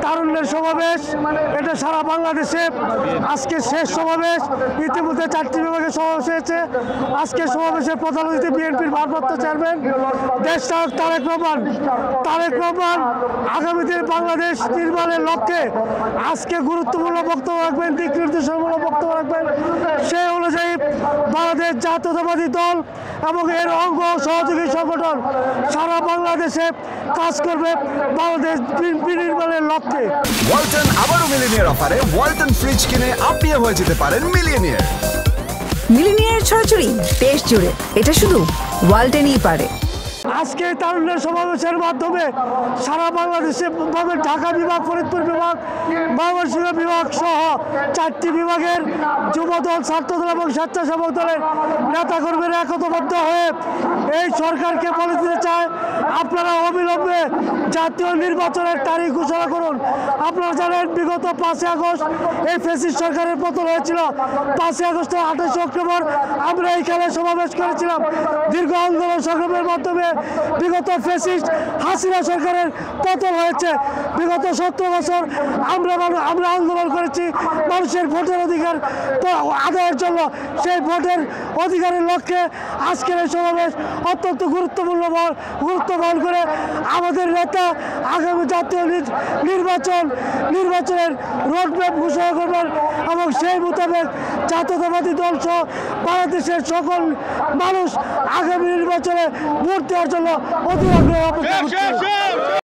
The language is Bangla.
তারুণ্যের সমাবেশ, এটা সারা বাংলাদেশে আজকে শেষ সমাবেশ। ইতিমধ্যে 4টি বিভাগে সমাবেশ হয়েছে। আজকে সমাবেশের প্রধান অতিথি বিএনপির ভারপ্রাপ্ত চেয়ারম্যান দেশনায়ক তারেক রহমান আগামী দিনে বাংলাদেশ নির্মাণের লক্ষ্যে আজকে গুরুত্বপূর্ণ বক্তব্য রাখবেন, দিক নির্দেশনামূলক বক্তব্য রাখবেন। সেই অনুযায়ী বাংলাদেশ জাতীয়তাবাদী দল এবং এর অঙ্গ সহযোগী সংগঠন সারা বাংলাদেশে কাজ করবে বাংলাদেশ নির্মাণের লক্ষ্যে। ওয়ালটন আবারও মিলিনিয়ার অফারে ওয়ালটন ফ্রিজ কিনে আপনিও হয়ে যেতে পারেন মিলিয়নিয়ার। মিলিনিয়ার ছড়াছড়ি দেশ জুড়ে, এটা শুধু ওয়ালটনই পারে। আজকে তারুণ্যের সমাবেশের মাধ্যমে সারা বাংলাদেশে ঢাকা বিভাগ, ফরিদপুর বিভাগ, ময়মনসিংহ বিভাগ সহ 4টি বিভাগের যুবদল, ছাত্রদল এবং স্বেচ্ছাসেবক দলের নেতাকর্মীরা একতাবদ্ধ হয়ে এই সরকারকে বলে দিতে চায়, আপনারা অবিলম্বে জাতীয় নির্বাচনের তারিখ ঘোষণা করুন। আপনারা জানেন বিগত 5 আগস্ট এই ফ্যাসিস্ট সরকারের পতন হয়েছিল। 5 আগস্ট 28 অক্টোবর আমরা এইখানে সমাবেশ করেছিলাম। দীর্ঘ আন্দোলন সংগ্রামের মাধ্যমে বিগত ফ্যাসিস্ট হাসিনা সরকারের পতন হয়েছে। বিগত 17 বছর আমরা আন্দোলন করেছি মানুষের ভোটের অধিকার আদায়ের জন্য। সেই ভোটের অধিকারের লক্ষ্যে আজকের এই সমাবেশ অত্যন্ত গুরুত্ব বহন করে আমাদের নেতা আগামী জাতীয় নির্বাচনের রোডম্যাপ ঘোষণা করবেন এবং সেই মোতাবেক জাতীয়তাবাদী দল সহ বাংলাদেশের সকল মানুষ আগামী নির্বাচনে ভোট দেওয়ার জন্য অধীর আগ্রহে অপেক্ষা করছে।